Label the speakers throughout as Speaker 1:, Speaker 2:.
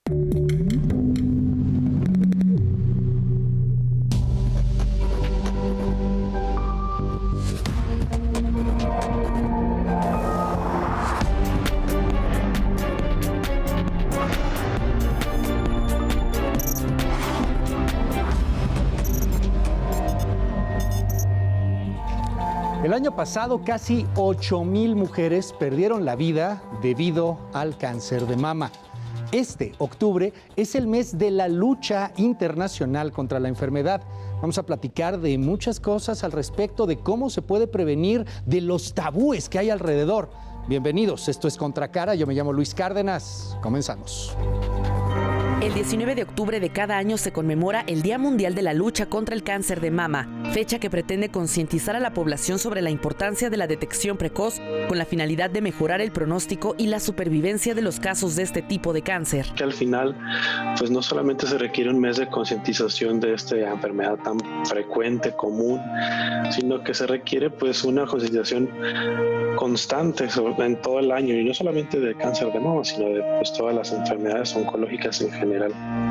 Speaker 1: El año pasado, casi 8,000 mujeres perdieron la vida debido al cáncer de mama. Este octubre es el mes de la lucha internacional contra la enfermedad. Vamos a platicar de muchas cosas al respecto, de cómo se puede prevenir, de los tabúes que hay alrededor. Bienvenidos, esto es Contracara, yo me llamo Luis Cárdenas. Comenzamos.
Speaker 2: El 19 de octubre de cada año se conmemora el Día Mundial de la Lucha contra el Cáncer de Mama, fecha que pretende concientizar a la población sobre la importancia de la detección precoz con la finalidad de mejorar el pronóstico y la supervivencia de los casos de este tipo de cáncer.
Speaker 3: Que al final, pues no solamente se requiere un mes de concientización de esta enfermedad tan frecuente, común, sino que se requiere pues una concientización constante en todo el año, y no solamente de cáncer de mama, sino de pues, todas las enfermedades oncológicas en general.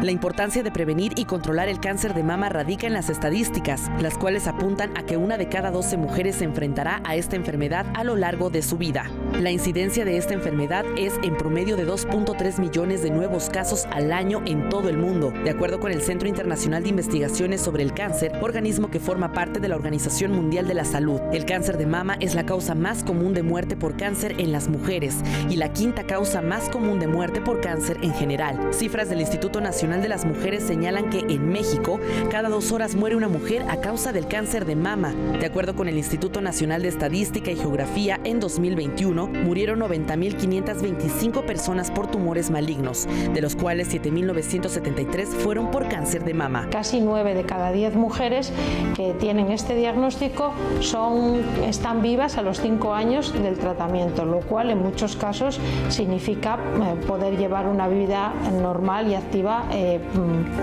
Speaker 2: La importancia de prevenir y controlar el cáncer de mama radica en las estadísticas, las cuales apuntan a que 1 de cada 12 mujeres se enfrentará a esta enfermedad a lo largo de su vida. La incidencia de esta enfermedad es en promedio de 2.3 millones de nuevos casos al año en todo el mundo, de acuerdo con el Centro Internacional de Investigaciones sobre el Cáncer, organismo que forma parte de la Organización Mundial de la Salud. El cáncer de mama es la causa más común de muerte por cáncer en las mujeres y la quinta causa más común de muerte por cáncer en general. Cifras del Instituto Nacional de las Mujeres señalan que en México cada 2 horas muere una mujer a causa del cáncer de mama. De acuerdo con el Instituto Nacional de Estadística y Geografía, en 2021 murieron 90.525 personas por tumores malignos, de los cuales 7.973 fueron por cáncer de mama.
Speaker 4: Casi 9 de cada 10 mujeres que tienen este diagnóstico están vivas a los 5 años del tratamiento, lo cual en muchos casos significa poder llevar una vida normal y activa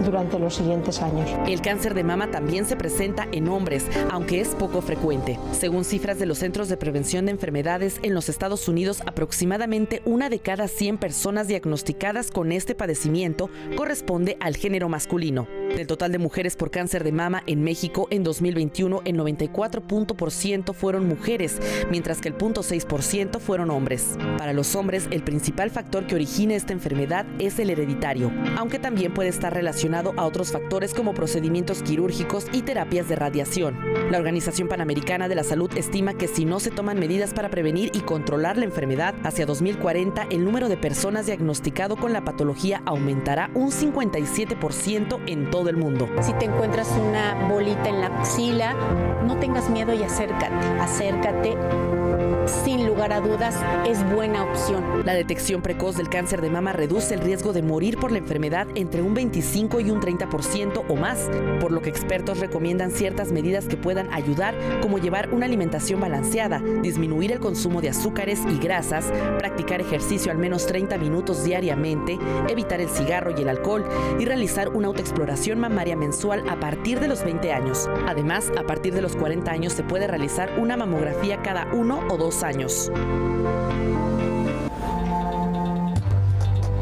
Speaker 4: durante los siguientes años.
Speaker 2: El cáncer de mama también se presenta en hombres, aunque es poco frecuente. Según cifras de los Centros de Prevención de Enfermedades en los Estados Unidos, aproximadamente 1 de cada 100 personas diagnosticadas con este padecimiento corresponde al género masculino. Del total de mujeres por cáncer de mama en México en 2021, el 94% fueron mujeres, mientras que el 0.6% fueron hombres. Para los hombres, el principal factor que origina esta enfermedad es el hereditario, aunque también puede estar relacionado a otros factores como procedimientos quirúrgicos y terapias de radiación. La Organización Panamericana de la Salud estima que si no se toman medidas para prevenir y controlar la enfermedad, hacia 2040 el número de personas diagnosticado con la patología aumentará un 57% en todo el mundo.
Speaker 5: Si te encuentras una bolita en la axila, no tengas miedo y acércate. Sin lugar a dudas, es buena opción.
Speaker 2: La detección precoz del cáncer de mama reduce el riesgo de morir por la enfermedad entre un 25 y un 30% o más, por lo que expertos recomiendan ciertas medidas que puedan ayudar, como llevar una alimentación balanceada, disminuir el consumo de azúcares y grasas, practicar ejercicio al menos 30 minutos diariamente, evitar el cigarro y el alcohol y realizar una autoexploración mamaria mensual a partir de los 20 años. Además, a partir de los 40 años se puede realizar una mamografía cada 1 o 2 años.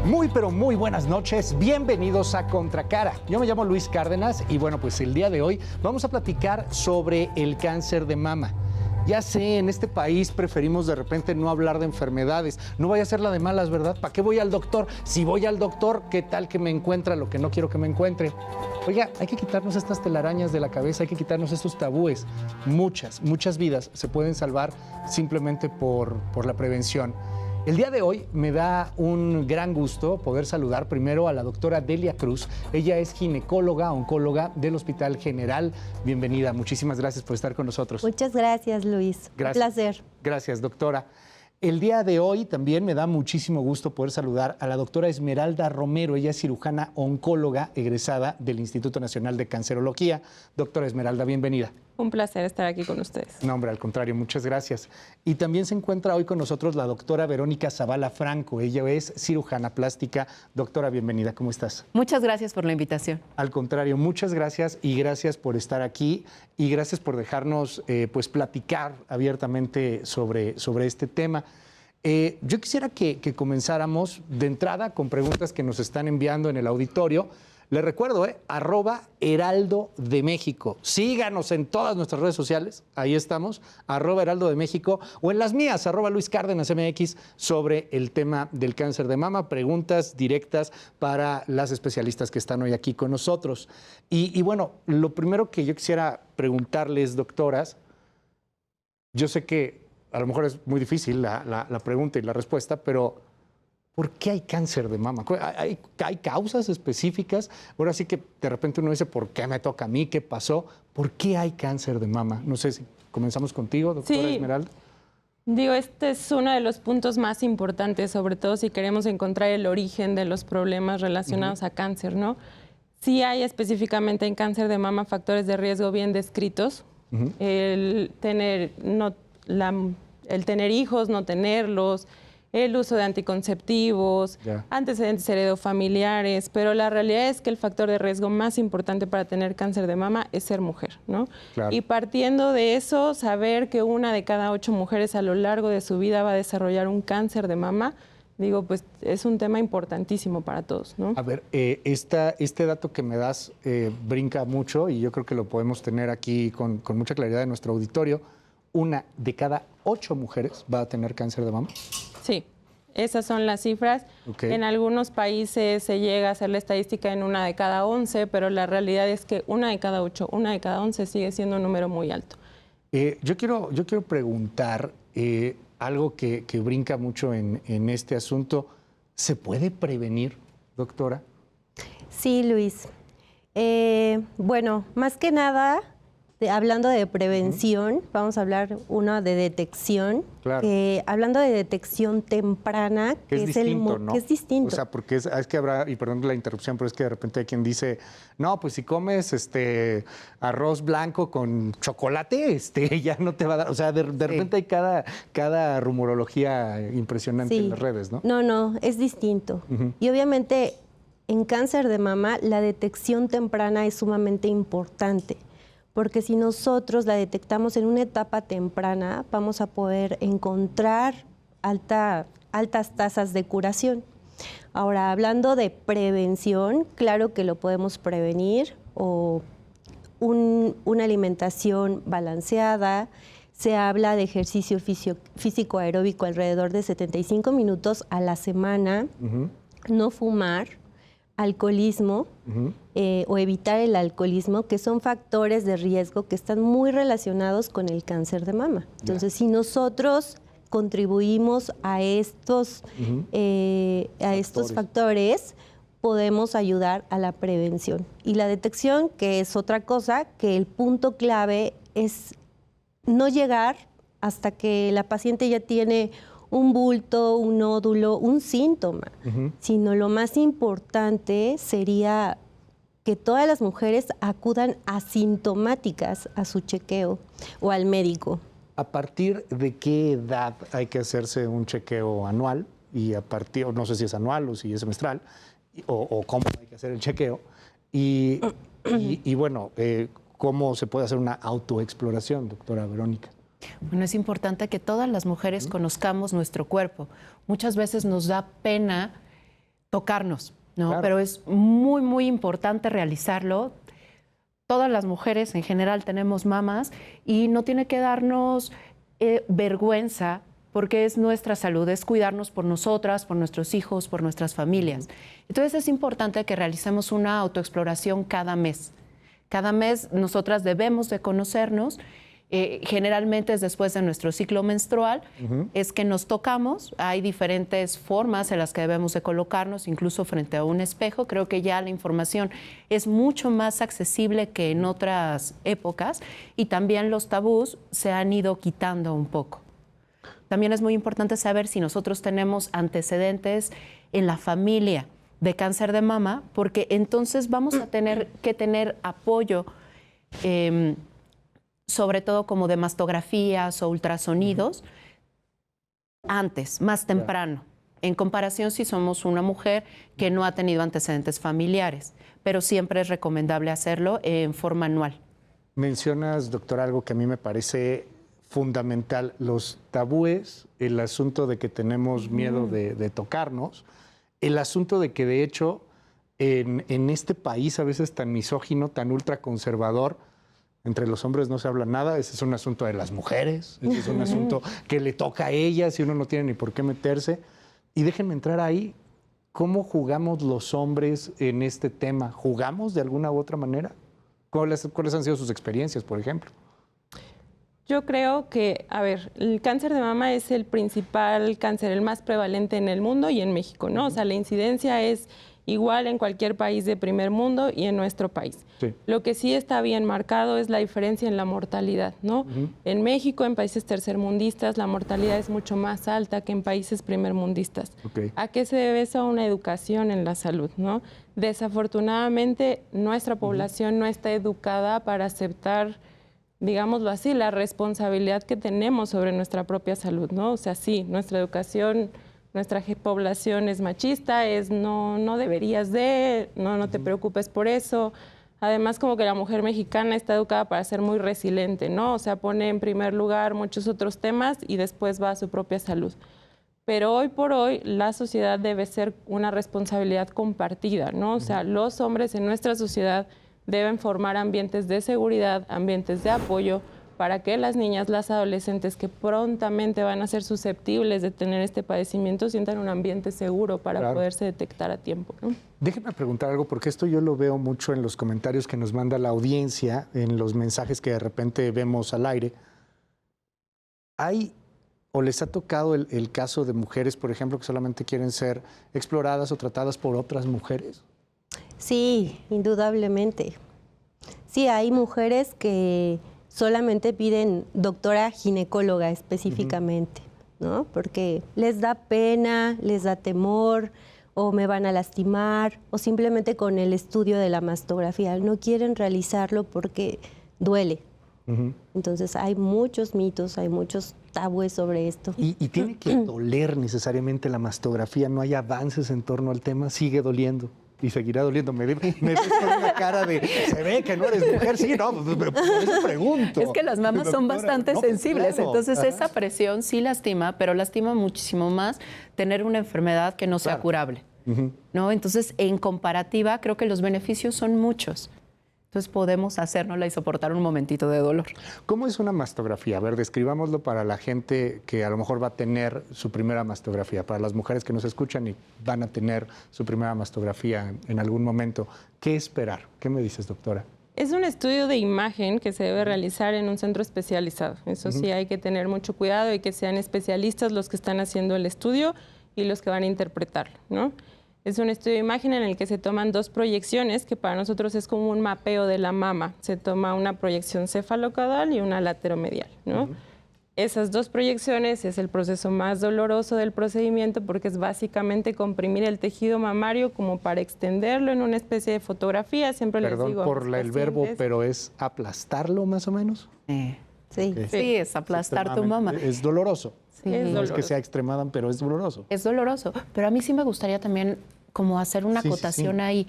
Speaker 1: Muy pero muy buenas noches, bienvenidos a Contracara. Yo me llamo Luis Cárdenas y bueno, pues el día de hoy vamos a platicar sobre el cáncer de mama. Ya sé, en este país preferimos de repente no hablar de enfermedades. No vaya a ser la de malas, ¿verdad? ¿Para qué voy al doctor? Si voy al doctor, ¿qué tal que me encuentra lo que no quiero que me encuentre? Oiga, hay que quitarnos estas telarañas de la cabeza, hay que quitarnos estos tabúes. Muchas vidas se pueden salvar simplemente por la prevención. El día de hoy me da un gran gusto poder saludar primero a la doctora Delia Cruz. Ella es ginecóloga, oncóloga del Hospital General. Bienvenida, muchísimas gracias por estar con nosotros.
Speaker 6: Muchas gracias, Luis.
Speaker 1: Gracias.
Speaker 6: Un placer.
Speaker 1: Gracias, doctora. El día de hoy también me da muchísimo gusto poder saludar a la doctora Esmeralda Romero. Ella es cirujana oncóloga egresada del Instituto Nacional de Cancerología. Doctora Esmeralda, bienvenida.
Speaker 7: Un placer estar aquí con ustedes.
Speaker 1: No, hombre, al contrario, muchas gracias. Y también se encuentra hoy con nosotros la doctora Verónica Zavala Franco. Ella es cirujana plástica. Doctora, bienvenida, ¿cómo estás?
Speaker 8: Muchas gracias por la invitación.
Speaker 1: Al contrario, muchas gracias y gracias por estar aquí y gracias por dejarnos pues platicar abiertamente sobre este tema. Yo quisiera que comenzáramos de entrada con preguntas que nos están enviando en el auditorio. Les recuerdo, @Heraldo de México. Síganos en todas nuestras redes sociales, ahí estamos, @Heraldo de México, o en las mías, @Luis Cárdenas MX, sobre el tema del cáncer de mama. Preguntas directas para las especialistas que están hoy aquí con nosotros. Y bueno, lo primero que yo quisiera preguntarles, doctoras, yo sé que a lo mejor es muy difícil la pregunta y la respuesta, pero ¿por qué hay cáncer de mama? ¿Hay causas específicas? Ahora sí que de repente uno dice, ¿por qué me toca a mí? ¿Qué pasó? ¿Por qué hay cáncer de mama? No sé si comenzamos contigo, doctora Esmeralda.
Speaker 7: Digo, este es uno de los puntos más importantes, sobre todo si queremos encontrar el origen de los problemas relacionados a cáncer, ¿no? Sí hay específicamente en cáncer de mama factores de riesgo bien descritos. El tener hijos, no tenerlos, el uso de anticonceptivos, antecedentes heredofamiliares, pero la realidad es que el factor de riesgo más importante para tener cáncer de mama es ser mujer, ¿no? Claro. Y partiendo de eso, saber que 1 de cada 8 mujeres a lo largo de su vida va a desarrollar un cáncer de mama, digo, pues es un tema importantísimo para todos, ¿no?
Speaker 1: A ver, este dato que me das brinca mucho y yo creo que lo podemos tener aquí con mucha claridad en nuestro auditorio. 1 de cada 8 mujeres va a tener cáncer de mama.
Speaker 7: Sí, esas son las cifras. Okay. En algunos países se llega a hacer la estadística en 1 de cada 11, pero la realidad es que 1 de cada 8, 1 de cada 11 sigue siendo un número muy alto.
Speaker 1: Yo quiero preguntar algo que brinca mucho en este asunto. ¿Se puede prevenir, doctora?
Speaker 6: Sí, Luis. Bueno, más que nada, hablando de prevención, vamos a hablar uno de detección. Claro. Hablando de detección temprana,
Speaker 1: que es distinto, ¿no?
Speaker 6: Que es distinto.
Speaker 1: O sea, porque es que habrá, y perdón la interrupción, pero es que de repente hay quien dice, no, pues si comes arroz blanco con chocolate, ya no te va a dar. O sea, de repente hay cada rumorología impresionante en las redes, ¿no?
Speaker 6: No, es distinto. Y obviamente en cáncer de mama la detección temprana es sumamente importante. Porque si nosotros la detectamos en una etapa temprana, vamos a poder encontrar altas tasas de curación. Ahora, hablando de prevención, claro que lo podemos prevenir, o una alimentación balanceada. Se habla de ejercicio físico aeróbico alrededor de 75 minutos a la semana, no fumar, alcoholismo o evitar el alcoholismo, que son factores de riesgo que están muy relacionados con el cáncer de mama. Entonces, si nosotros contribuimos a estos factores, podemos ayudar a la prevención. Y la detección, que es otra cosa, que el punto clave es no llegar hasta que la paciente ya tiene un bulto, un nódulo, un síntoma, sino lo más importante sería que todas las mujeres acudan asintomáticas a su chequeo o al médico.
Speaker 1: ¿A partir de qué edad hay que hacerse un chequeo anual? Y a partir, no sé si es anual o si es semestral, o cómo hay que hacer el chequeo. Y bueno, ¿cómo se puede hacer una autoexploración, doctora Verónica?
Speaker 8: Bueno, es importante que todas las mujeres conozcamos nuestro cuerpo. Muchas veces nos da pena tocarnos, ¿no? Claro. Pero es muy, muy importante realizarlo. Todas las mujeres en general tenemos mamas y no tiene que darnos vergüenza, porque es nuestra salud, es cuidarnos por nosotras, por nuestros hijos, por nuestras familias. Entonces es importante que realicemos una autoexploración cada mes. Cada mes nosotras debemos de conocernos. Generalmente es después de nuestro ciclo menstrual, es que nos tocamos. Hay diferentes formas en las que debemos de colocarnos, incluso frente a un espejo. Creo que ya la información es mucho más accesible que en otras épocas, y también los tabús se han ido quitando un poco. También es muy importante saber si nosotros tenemos antecedentes en la familia de cáncer de mama, porque entonces vamos a tener que tener apoyo, sobre todo como de mastografías o ultrasonidos, antes, más temprano, en comparación si somos una mujer que no ha tenido antecedentes familiares, pero siempre es recomendable hacerlo en forma anual.
Speaker 1: Mencionas, doctora, algo que a mí me parece fundamental, los tabúes, el asunto de que tenemos miedo de tocarnos, el asunto de que de hecho en este país a veces tan misógino, tan ultraconservador, entre los hombres no se habla nada, ese es un asunto de las mujeres, ese es un asunto que le toca a ellas y uno no tiene ni por qué meterse. Y déjenme entrar ahí, ¿cómo jugamos los hombres en este tema? ¿Jugamos de alguna u otra manera? ¿Cuáles han sido sus experiencias, por ejemplo?
Speaker 7: Yo creo que, a ver, el cáncer de mama es el principal cáncer, el más prevalente en el mundo y en México, ¿no? O sea, la incidencia es igual en cualquier país de primer mundo y en nuestro país. Sí. Lo que sí está bien marcado es la diferencia en la mortalidad, ¿no? En México, en países tercermundistas, la mortalidad es mucho más alta que en países primermundistas. ¿A qué se debe eso? A una educación en la salud, ¿no? Desafortunadamente, nuestra población no está educada para aceptar, digámoslo así, la responsabilidad que tenemos sobre nuestra propia salud, ¿no? O sea, sí, nuestra educación, nuestra población es machista, es no deberías no te preocupes por eso. Además, como que la mujer mexicana está educada para ser muy resiliente, ¿no? O sea, pone en primer lugar muchos otros temas y después va a su propia salud. Pero hoy por hoy la sociedad debe ser una responsabilidad compartida, ¿no? O sea, los hombres en nuestra sociedad deben formar ambientes de seguridad, ambientes de apoyo, para que las niñas, las adolescentes que prontamente van a ser susceptibles de tener este padecimiento sientan un ambiente seguro para poderse detectar a tiempo, ¿no?
Speaker 1: Déjenme preguntar algo, porque esto yo lo veo mucho en los comentarios que nos manda la audiencia, en los mensajes que de repente vemos al aire. ¿Hay o les ha tocado el caso de mujeres, por ejemplo, que solamente quieren ser exploradas o tratadas por otras mujeres?
Speaker 6: Sí, indudablemente. Sí, hay mujeres que solamente piden doctora ginecóloga específicamente, ¿no? Porque les da pena, les da temor, o me van a lastimar, o simplemente con el estudio de la mastografía. No quieren realizarlo porque duele. Entonces hay muchos mitos, hay muchos tabúes sobre esto.
Speaker 1: ¿Y tiene que doler necesariamente la mastografía? ¿No hay avances en torno al tema? ¿Sigue doliendo? Y seguirá doliendo. Me ves con una cara de, se ve que no eres mujer. Sí, no, por eso pregunto.
Speaker 8: Es que las mamas son bastante sensibles,
Speaker 1: claro,
Speaker 8: entonces esa presión sí lastima, pero lastima muchísimo más tener una enfermedad que no sea curable, ¿no? Entonces, en comparativa, creo que los beneficios son muchos. Entonces podemos hacérnosla y soportar un momentito de dolor.
Speaker 1: ¿Cómo es una mastografía? A ver, describámoslo para la gente que a lo mejor va a tener su primera mastografía, para las mujeres que nos escuchan y van a tener su primera mastografía en algún momento. ¿Qué esperar? ¿Qué me dices, doctora?
Speaker 7: Es un estudio de imagen que se debe realizar en un centro especializado. Eso sí, hay que tener mucho cuidado y que sean especialistas los que están haciendo el estudio y los que van a interpretarlo, ¿no? Es un estudio de imagen en el que se toman dos proyecciones, que para nosotros es como un mapeo de la mama. Se toma una proyección cefalocaudal y una lateromedial, ¿no? Esas dos proyecciones es el proceso más doloroso del procedimiento porque es básicamente comprimir el tejido mamario como para extenderlo en una especie de fotografía. Siempre les digo.
Speaker 1: Perdón por el verbo, pero ¿es aplastarlo más o menos?
Speaker 6: Sí.
Speaker 8: Sí, es aplastar tu mama.
Speaker 1: Es doloroso.
Speaker 8: Sí.
Speaker 1: No es que sea extremada, pero es doloroso.
Speaker 8: Es doloroso, pero a mí sí me gustaría también como hacer una acotación ahí.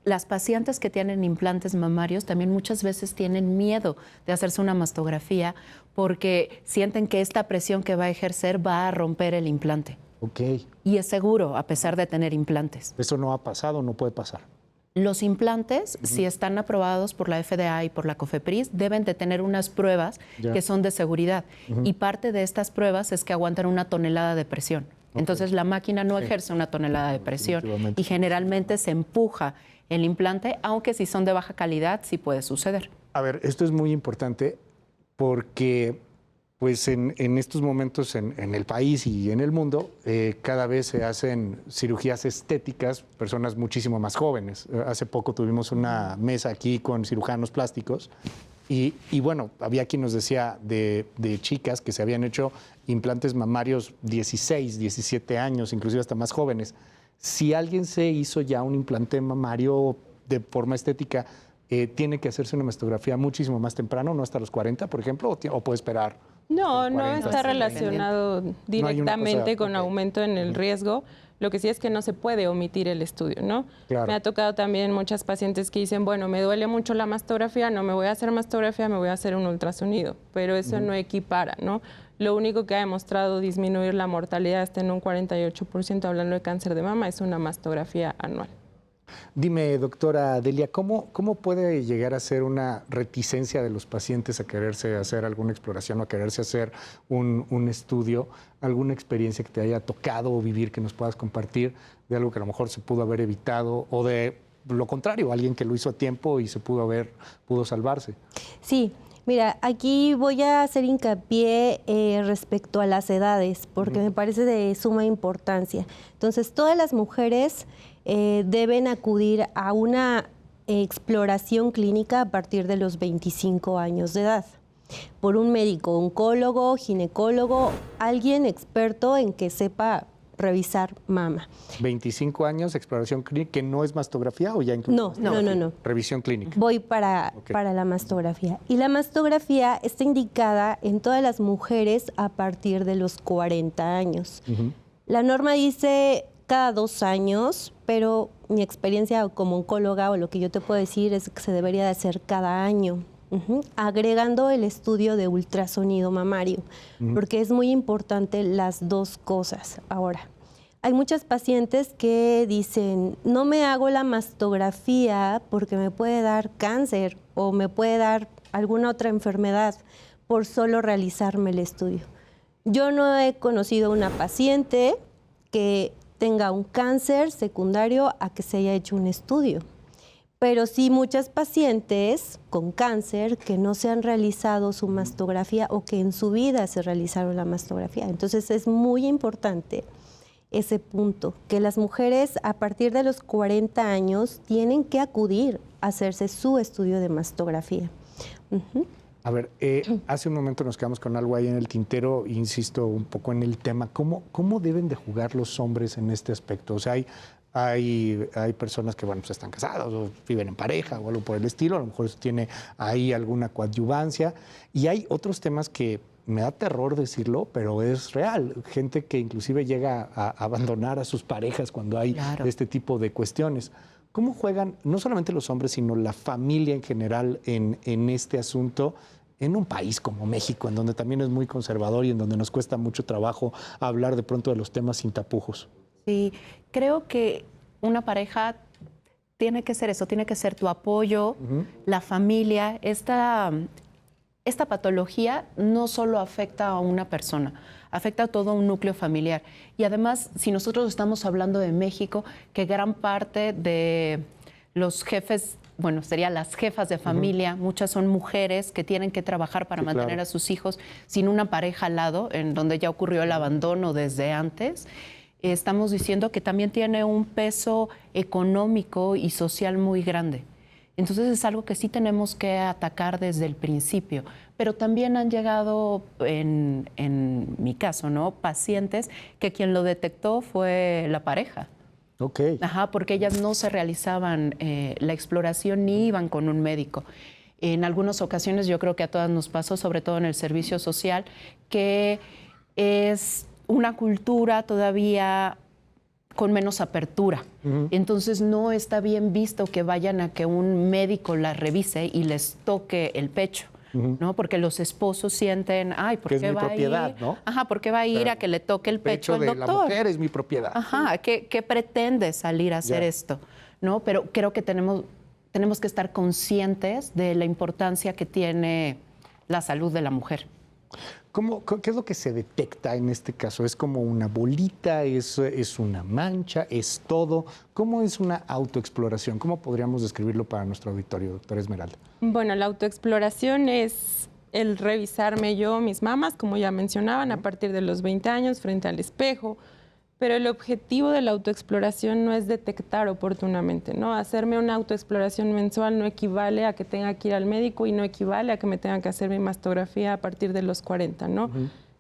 Speaker 8: Las pacientes que tienen implantes mamarios también muchas veces tienen miedo de hacerse una mastografía porque sienten que esta presión que va a ejercer va a romper el implante. Y es seguro, a pesar de tener implantes.
Speaker 1: ¿Eso no ha pasado o no puede pasar?
Speaker 8: Los implantes, si están aprobados por la FDA y por la COFEPRIS, deben de tener unas pruebas que son de seguridad. Y parte de estas pruebas es que aguantan 1 tonelada de presión. Entonces, la máquina no ejerce 1 tonelada de presión y generalmente se empuja el implante, aunque si son de baja calidad, sí puede suceder.
Speaker 1: A ver, esto es muy importante porque pues en estos momentos en el país y en el mundo cada vez se hacen cirugías estéticas personas muchísimo más jóvenes. Hace poco tuvimos una mesa aquí con cirujanos plásticos y bueno, había quien nos decía de chicas que se habían hecho implantes mamarios 16, 17 años, inclusive hasta más jóvenes. Si alguien se hizo ya un implante mamario de forma estética, ¿tiene que hacerse una mastografía muchísimo más temprano, no hasta los 40, por ejemplo, o puede esperar?
Speaker 7: No está relacionado directamente con aumento en el riesgo. Lo que sí es que no se puede omitir el estudio, ¿no?
Speaker 1: Claro.
Speaker 7: Me ha tocado también muchas pacientes que dicen, bueno, me duele mucho la mastografía, no me voy a hacer mastografía, me voy a hacer un ultrasonido, pero eso no equipara, ¿no? Lo único que ha demostrado disminuir la mortalidad hasta en un 48%, hablando de cáncer de mama, es una mastografía anual.
Speaker 1: Dime, doctora Delia, ¿cómo puede llegar a ser una reticencia de los pacientes a quererse hacer alguna exploración o a quererse hacer un estudio, alguna experiencia que te haya tocado vivir que nos puedas compartir de algo que a lo mejor se pudo haber evitado o de lo contrario, alguien que lo hizo a tiempo y pudo salvarse?
Speaker 6: Sí. Mira, aquí voy a hacer hincapié respecto a las edades, porque me parece de suma importancia. Entonces, todas las mujeres deben acudir a una exploración clínica a partir de los 25 años de edad, por un médico, oncólogo, ginecólogo, alguien experto en que sepa revisar mama.
Speaker 1: 25 años, exploración clínica, que no es mastografía o ya incluye
Speaker 6: No.
Speaker 1: Revisión clínica.
Speaker 6: Voy para la mastografía. Y la mastografía está indicada en todas las mujeres a partir de los 40 años. La norma dice cada 2 años, pero mi experiencia como oncóloga o lo que yo te puedo decir es que se debería de hacer cada año. Agregando el estudio de ultrasonido mamario, porque es muy importante las dos cosas. Ahora, hay muchas pacientes que dicen, no me hago la mastografía porque me puede dar cáncer o me puede dar alguna otra enfermedad por solo realizarme el estudio. Yo no he conocido una paciente que tenga un cáncer secundario a que se haya hecho un estudio. Pero sí muchas pacientes con cáncer que no se han realizado su mastografía o que en su vida se realizaron la mastografía. Entonces es muy importante ese punto, que las mujeres a partir de los 40 años tienen que acudir a hacerse su estudio de mastografía.
Speaker 1: A ver, hace un momento nos quedamos con algo ahí en el tintero, insisto un poco en el tema. ¿Cómo deben de jugar los hombres en este aspecto? O sea, hay personas que, bueno, pues están casadas o viven en pareja o algo por el estilo, a lo mejor eso tiene ahí alguna coadyuvancia, y hay otros temas que me da terror decirlo, pero es real. Gente que inclusive llega a abandonar a sus parejas cuando hay este tipo de cuestiones. ¿Cómo juegan no solamente los hombres, sino la familia en general en este asunto? En un país como México, en donde también es muy conservador y en donde nos cuesta mucho trabajo hablar de pronto de los temas sin tapujos.
Speaker 8: Sí, creo que una pareja tiene que ser eso, tiene que ser tu apoyo, la familia. Esta patología no solo afecta a una persona, afecta a todo un núcleo familiar. Y además, si nosotros estamos hablando de México, que gran parte de los jefes, bueno, serían las jefas de familia, muchas son mujeres que tienen que trabajar para mantener a sus hijos sin una pareja al lado, en donde ya ocurrió el abandono desde antes. Estamos diciendo que también tiene un peso económico y social muy grande. Entonces es algo que sí tenemos que atacar desde el principio. Pero también han llegado, en mi caso, ¿no?, pacientes que quien lo detectó fue la pareja.
Speaker 1: Ok.
Speaker 8: Ajá, porque ellas no se realizaban la exploración ni iban con un médico. En algunas ocasiones, yo creo que a todas nos pasó, sobre todo en el servicio social, que es una cultura todavía con menos apertura. Entonces no está bien visto que vayan a que un médico las revise y les toque el pecho, ¿no? Porque los esposos sienten, ay, ¿por qué va a ir? ¿No? Ajá, ¿por qué va a ir a que le toque el pecho al doctor?
Speaker 1: De la mujer es mi propiedad.
Speaker 8: Ajá, ¿qué pretende salir a hacer esto? ¿No? Pero creo que tenemos que estar conscientes de la importancia que tiene la salud de la mujer.
Speaker 1: ¿Qué es lo que se detecta en este caso? ¿Es como una bolita? ¿Es una mancha? ¿Es todo? ¿Cómo es una autoexploración? ¿Cómo podríamos describirlo para nuestro auditorio, doctora Esmeralda?
Speaker 7: Bueno, la autoexploración es el revisarme yo mis mamas, como ya mencionaban, a partir de los 20 años frente al espejo. Pero el objetivo de la autoexploración no es detectar oportunamente, ¿no? Hacerme una autoexploración mensual no equivale a que tenga que ir al médico y no equivale a que me tenga que hacer mi mastografía a partir de los 40, ¿no?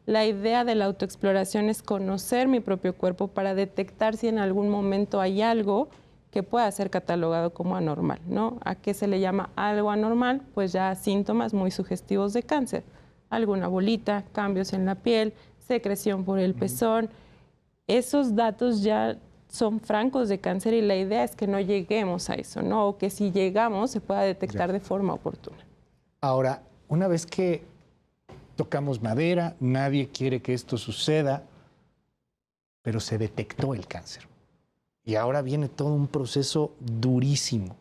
Speaker 7: La idea de la autoexploración es conocer mi propio cuerpo para detectar si en algún momento hay algo que pueda ser catalogado como anormal, ¿no? ¿A qué se le llama algo anormal? Pues ya síntomas muy sugestivos de cáncer. Alguna bolita, cambios en la piel, secreción por el pezón. Esos datos ya son francos de cáncer y la idea es que no lleguemos a eso, ¿no? O que si llegamos se pueda detectar de forma oportuna.
Speaker 1: Ahora, una vez que tocamos madera, nadie quiere que esto suceda, pero se detectó el cáncer. Y ahora viene todo un proceso durísimo.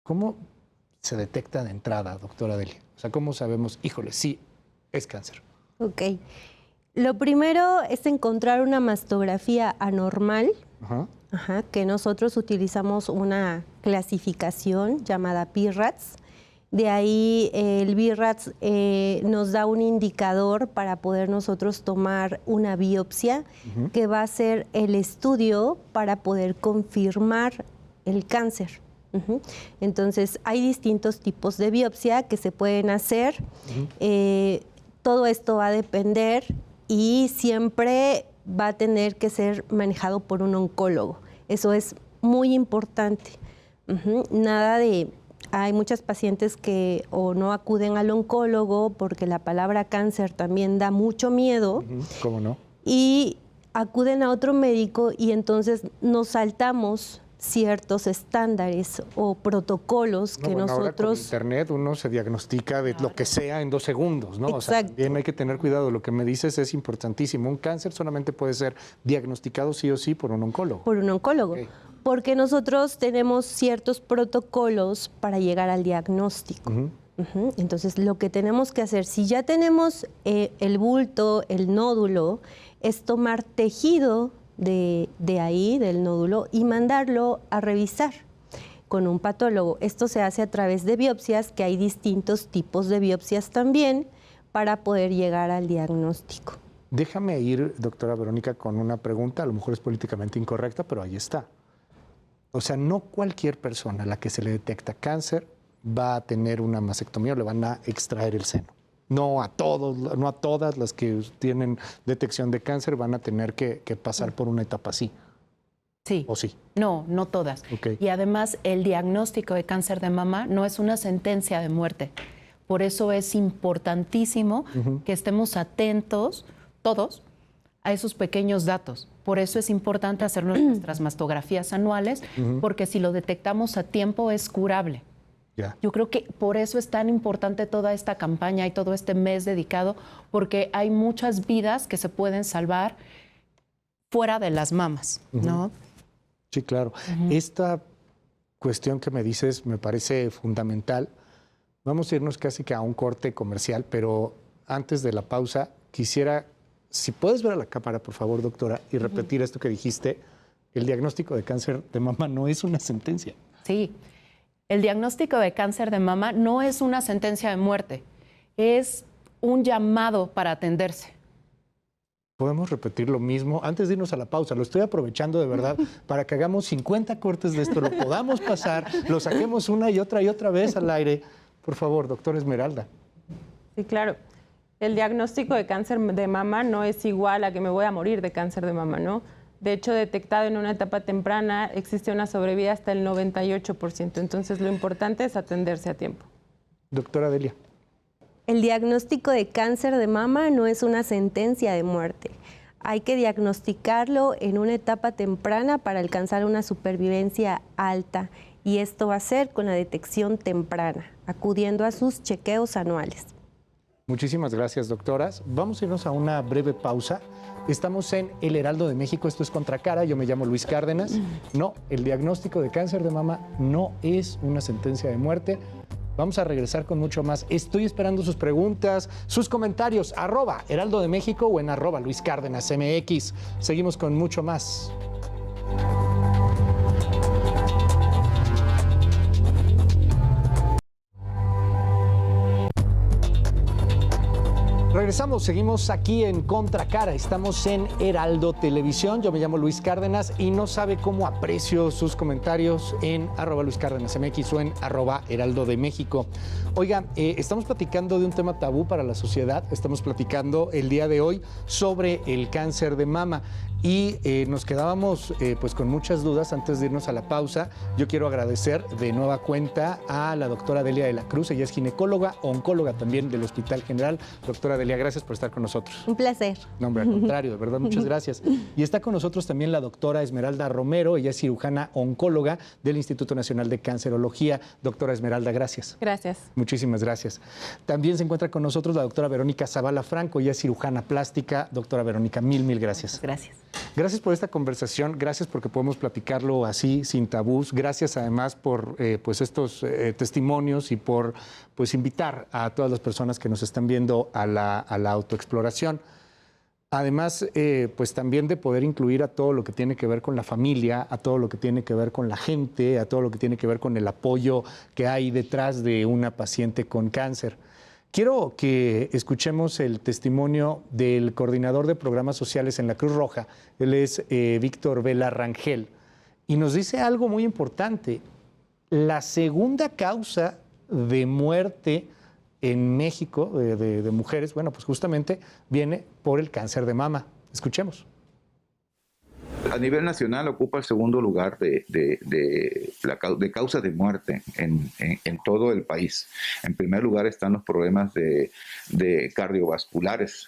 Speaker 1: ¿Cómo se detecta de entrada, doctora Delia? O sea, ¿cómo sabemos, híjole, sí, es cáncer?
Speaker 6: Ok. Lo primero es encontrar una mastografía anormal, que nosotros utilizamos una clasificación llamada BI-RADS. De ahí el BI-RADS nos da un indicador para poder nosotros tomar una biopsia, que va a ser el estudio para poder confirmar el cáncer. Entonces, hay distintos tipos de biopsia que se pueden hacer. Todo esto va a depender y siempre va a tener que ser manejado por un oncólogo. Eso es muy importante. Nada de... Hay muchas pacientes que o no acuden al oncólogo porque la palabra cáncer también da mucho miedo.
Speaker 1: ¿Cómo no?
Speaker 6: Y acuden a otro médico y entonces nos saltamos ciertos estándares o protocolos que nosotros...
Speaker 1: Ahora con internet uno se diagnostica de lo que sea en 2 segundos, ¿no?
Speaker 6: Exacto.
Speaker 1: O sea, también hay que tener cuidado. Lo que me dices es importantísimo. Un cáncer solamente puede ser diagnosticado sí o sí por un oncólogo.
Speaker 6: Por un oncólogo. Okay. Porque nosotros tenemos ciertos protocolos para llegar al diagnóstico. Entonces, lo que tenemos que hacer, si ya tenemos el bulto, el nódulo, es tomar tejido de ahí, del nódulo, y mandarlo a revisar con un patólogo. Esto se hace a través de biopsias, que hay distintos tipos de biopsias también, para poder llegar al diagnóstico.
Speaker 1: Déjame ir, doctora Verónica, con una pregunta, a lo mejor es políticamente incorrecta, pero ahí está. O sea, no cualquier persona a la que se le detecta cáncer va a tener una mastectomía o le van a extraer el seno. No a todos, no a todas las que tienen detección de cáncer van a tener que pasar por una etapa así.
Speaker 8: Sí.
Speaker 1: ¿O sí?
Speaker 8: No, no todas.
Speaker 1: Okay.
Speaker 8: Y además el diagnóstico de cáncer de mama no es una sentencia de muerte. Por eso es importantísimo que estemos atentos, todos, a esos pequeños datos. Por eso es importante hacernos nuestras mastografías anuales, porque si lo detectamos a tiempo es curable. Yo creo que por eso es tan importante toda esta campaña y todo este mes dedicado, porque hay muchas vidas que se pueden salvar fuera de las mamas, ¿no?
Speaker 1: Sí, claro. Esta cuestión que me dices me parece fundamental. Vamos a irnos casi que a un corte comercial, pero antes de la pausa quisiera, si puedes ver a la cámara, por favor, doctora, y repetir esto que dijiste, el diagnóstico de cáncer de mama no es una sentencia.
Speaker 8: Sí. El diagnóstico de cáncer de mama no es una sentencia de muerte, es un llamado para atenderse.
Speaker 1: Podemos repetir lo mismo antes de irnos a la pausa. Lo estoy aprovechando de verdad para que hagamos 50 cortes de esto, lo podamos pasar, lo saquemos una y otra vez al aire. Por favor, doctora Esmeralda.
Speaker 7: Sí, claro. El diagnóstico de cáncer de mama no es igual a que me voy a morir de cáncer de mama, ¿no? De hecho, detectado en una etapa temprana, existe una sobrevida hasta el 98%. Entonces, lo importante es atenderse a tiempo.
Speaker 1: Doctora Delia.
Speaker 6: El diagnóstico de cáncer de mama no es una sentencia de muerte. Hay que diagnosticarlo en una etapa temprana para alcanzar una supervivencia alta. Y esto va a ser con la detección temprana, acudiendo a sus chequeos anuales.
Speaker 1: Muchísimas gracias, doctoras. Vamos a irnos a una breve pausa. Estamos en El Heraldo de México, esto es Contracara, yo me llamo Luis Cárdenas. No, el diagnóstico de cáncer de mama no es una sentencia de muerte. Vamos a regresar con mucho más. Estoy esperando sus preguntas, sus comentarios, @Heraldo de México o en @Luis Cárdenas MX. Seguimos con mucho más. Regresamos, seguimos aquí en Contracara, estamos en Heraldo Televisión, yo me llamo Luis Cárdenas y no sabe cómo aprecio sus comentarios en @Luis Cárdenas MX o en @Heraldo de México. Oiga, estamos platicando de un tema tabú para la sociedad, estamos platicando el día de hoy sobre el cáncer de mama y nos quedábamos pues con muchas dudas antes de irnos a la pausa. Yo quiero agradecer de nueva cuenta a la doctora Delia de la Cruz, ella es ginecóloga, oncóloga también del Hospital General. Doctora Delia, gracias por estar con nosotros.
Speaker 6: Un placer.
Speaker 1: No, hombre, al contrario, de verdad, muchas gracias. Y está con nosotros también la doctora Esmeralda Romero, ella es cirujana oncóloga del Instituto Nacional de Cancerología. Doctora Esmeralda, gracias.
Speaker 7: Gracias.
Speaker 1: Muchísimas gracias. También se encuentra con nosotros la doctora Verónica Zavala Franco, ella es cirujana plástica. Doctora Verónica, mil gracias.
Speaker 5: Gracias.
Speaker 1: Gracias por esta conversación, gracias porque podemos platicarlo así, sin tabús. Gracias además por pues estos testimonios y por pues invitar a todas las personas que nos están viendo a la autoexploración. Además, pues también de poder incluir a todo lo que tiene que ver con la familia, a todo lo que tiene que ver con la gente, a todo lo que tiene que ver con el apoyo que hay detrás de una paciente con cáncer. Quiero que escuchemos el testimonio del coordinador de programas sociales en la Cruz Roja. Él es Víctor Vela Rangel y nos dice algo muy importante. La segunda causa de muerte en México de mujeres, bueno, pues justamente viene por el cáncer de mama. Escuchemos.
Speaker 9: A nivel nacional ocupa el segundo lugar de causas de muerte en todo el país. En primer lugar están los problemas de cardiovasculares,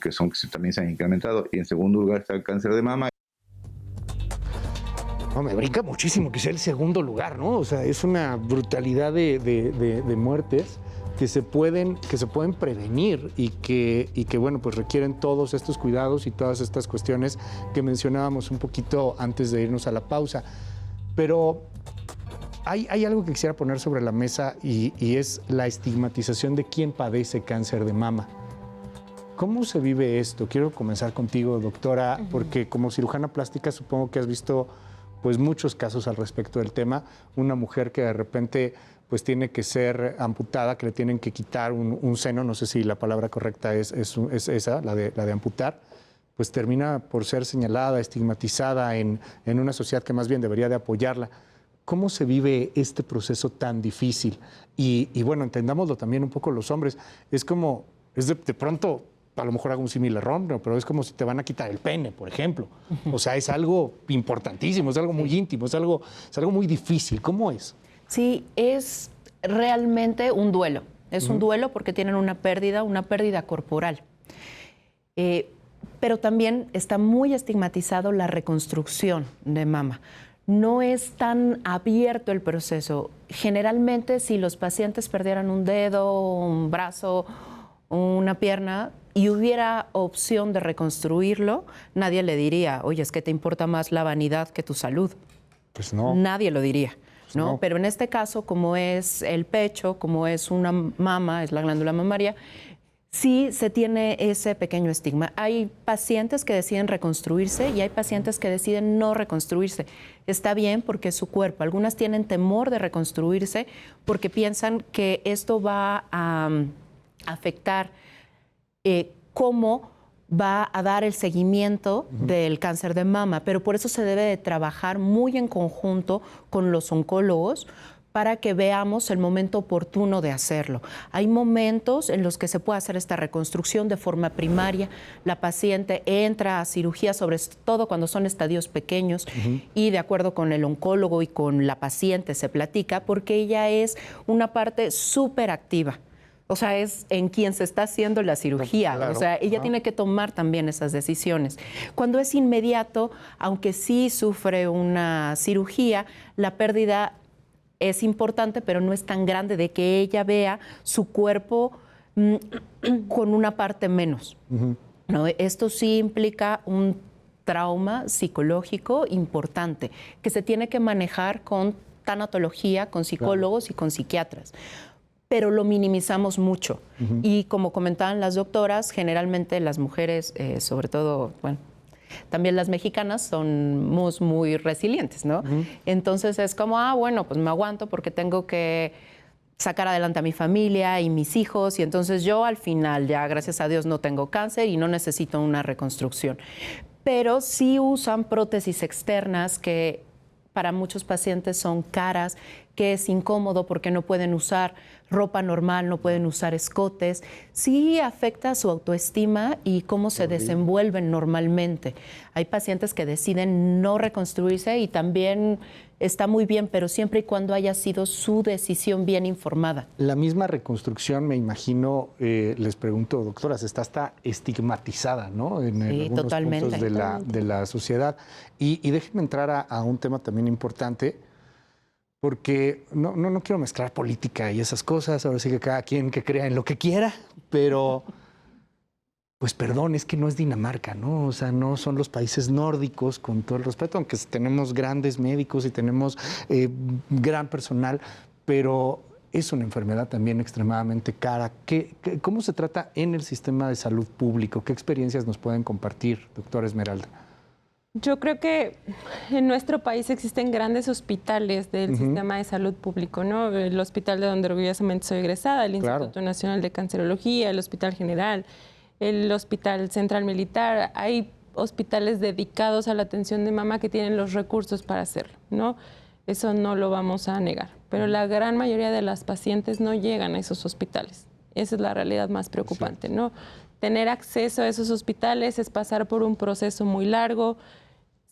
Speaker 9: que también se han incrementado, y en segundo lugar está el cáncer de mama.
Speaker 1: No, me brinca muchísimo que sea el segundo lugar, ¿no? O sea, es una brutalidad de muertes que se pueden prevenir y que bueno, pues requieren todos estos cuidados y todas estas cuestiones que mencionábamos un poquito antes de irnos a la pausa. Pero hay algo que quisiera poner sobre la mesa y es la estigmatización de quién padece cáncer de mama. ¿Cómo se vive esto? Quiero comenzar contigo, doctora, porque como cirujana plástica supongo que has visto pues muchos casos al respecto del tema. Una mujer que de repente pues tiene que ser amputada, que le tienen que quitar un seno, no sé si la palabra correcta es esa, la de amputar, pues termina por ser señalada, estigmatizada en una sociedad que más bien debería de apoyarla. ¿Cómo se vive este proceso tan difícil? Y bueno, entendámoslo también un poco los hombres. Es como, de pronto, a lo mejor hago un símil erróneo, pero es como si te van a quitar el pene, por ejemplo. O sea, es algo importantísimo, es algo muy íntimo, es algo muy difícil. ¿Cómo es?
Speaker 8: Sí, es realmente un duelo. Es un duelo porque tienen una pérdida corporal. Pero también está muy estigmatizado la reconstrucción de mama. No es tan abierto el proceso. Generalmente, si los pacientes perdieran un dedo, un brazo, una pierna y hubiera opción de reconstruirlo, nadie le diría, oye, es que te importa más la vanidad que tu salud.
Speaker 1: Pues no.
Speaker 8: Nadie lo diría.
Speaker 1: No.
Speaker 8: ¿no? Pero en este caso, como es el pecho, como es una mama, es la glándula mamaria, sí se tiene ese pequeño estigma. Hay pacientes que deciden reconstruirse y hay pacientes que deciden no reconstruirse. Está bien porque es su cuerpo. Algunas tienen temor de reconstruirse porque piensan que esto va a afectar cómo va a dar el seguimiento del cáncer de mama, pero por eso se debe de trabajar muy en conjunto con los oncólogos para que veamos el momento oportuno de hacerlo. Hay momentos en los que se puede hacer esta reconstrucción de forma primaria. La paciente entra a cirugía, sobre todo cuando son estadios pequeños, y de acuerdo con el oncólogo y con la paciente se platica, porque ella es una parte súper activa. O sea, es en quien se está haciendo la cirugía. Claro. O sea, ella tiene que tomar también esas decisiones. Cuando es inmediato, aunque sí sufre una cirugía, la pérdida es importante, pero no es tan grande de que ella vea su cuerpo con una parte menos. ¿No? Esto sí implica un trauma psicológico importante que se tiene que manejar con tanatología, con psicólogos y con psiquiatras. Pero lo minimizamos mucho. Y como comentaban las doctoras, generalmente las mujeres, sobre todo, bueno, también las mexicanas, somos muy resilientes, ¿no? Entonces es como, bueno, pues me aguanto porque tengo que sacar adelante a mi familia y mis hijos, y entonces yo al final ya, gracias a Dios, no tengo cáncer y no necesito una reconstrucción. Pero sí usan prótesis externas que para muchos pacientes son caras, que es incómodo porque no pueden usar ropa normal, no pueden usar escotes. Sí afecta su autoestima y cómo se desenvuelven normalmente. Hay pacientes que deciden no reconstruirse y también está muy bien, pero siempre y cuando haya sido su decisión bien informada.
Speaker 1: La misma reconstrucción, me imagino, les pregunto, doctoras, está hasta estigmatizada, ¿no? En algunos
Speaker 8: totalmente.
Speaker 1: Puntos de la sociedad. Y déjenme entrar a un tema también importante, porque no quiero mezclar política y esas cosas, ahora sí que cada quien que crea en lo que quiera, pero pues perdón, es que no es Dinamarca, ¿no? O sea, no son los países nórdicos, con todo el respeto, aunque tenemos grandes médicos y tenemos gran personal, pero es una enfermedad también extremadamente cara. ¿Cómo se trata en el sistema de salud público? ¿Qué experiencias nos pueden compartir, doctora Esmeralda?
Speaker 7: Yo creo que en nuestro país existen grandes hospitales del sistema de salud público, ¿no? El hospital de donde orgullosamente soy egresada, el Instituto Nacional de Cancerología, el Hospital General, el Hospital Central Militar. Hay hospitales dedicados a la atención de mama que tienen los recursos para hacerlo, ¿no? Eso no lo vamos a negar. Pero la gran mayoría de las pacientes no llegan a esos hospitales. Esa es la realidad más preocupante, ¿no? Tener acceso a esos hospitales es pasar por un proceso muy largo.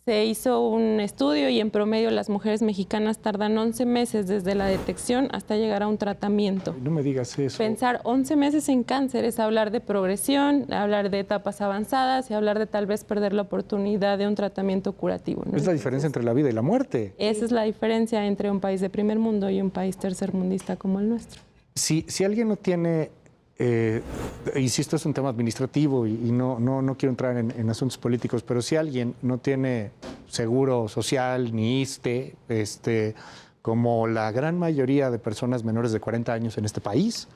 Speaker 7: Se hizo un estudio y en promedio las mujeres mexicanas tardan 11 meses desde la detección hasta llegar a un tratamiento.
Speaker 1: No me digas eso.
Speaker 7: Pensar 11 meses en cáncer es hablar de progresión, hablar de etapas avanzadas y hablar de tal vez perder la oportunidad de un tratamiento curativo, ¿no?
Speaker 1: Es la diferencia entre la vida y la muerte.
Speaker 7: Esa es la diferencia entre un país de primer mundo y un país tercermundista como el nuestro.
Speaker 1: Si alguien no tiene... insisto, es un tema administrativo y no quiero entrar en asuntos políticos, pero si alguien no tiene seguro social ni ISSSTE, como la gran mayoría de personas menores de 40 años en este país,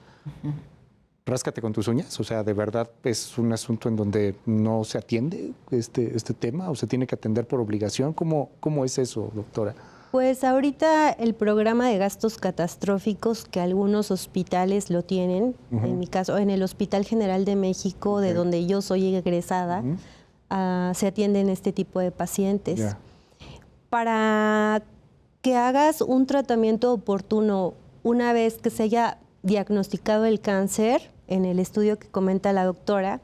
Speaker 1: ráscate con tus uñas. O sea, de verdad es un asunto en donde no se atiende este tema o se tiene que atender por obligación. ¿Cómo es eso, doctora?
Speaker 6: Pues ahorita el programa de gastos catastróficos que algunos hospitales lo tienen, en mi caso, en el Hospital General de México, de donde yo soy egresada, se atienden este tipo de pacientes. Para que hagas un tratamiento oportuno una vez que se haya diagnosticado el cáncer, en el estudio que comenta la doctora,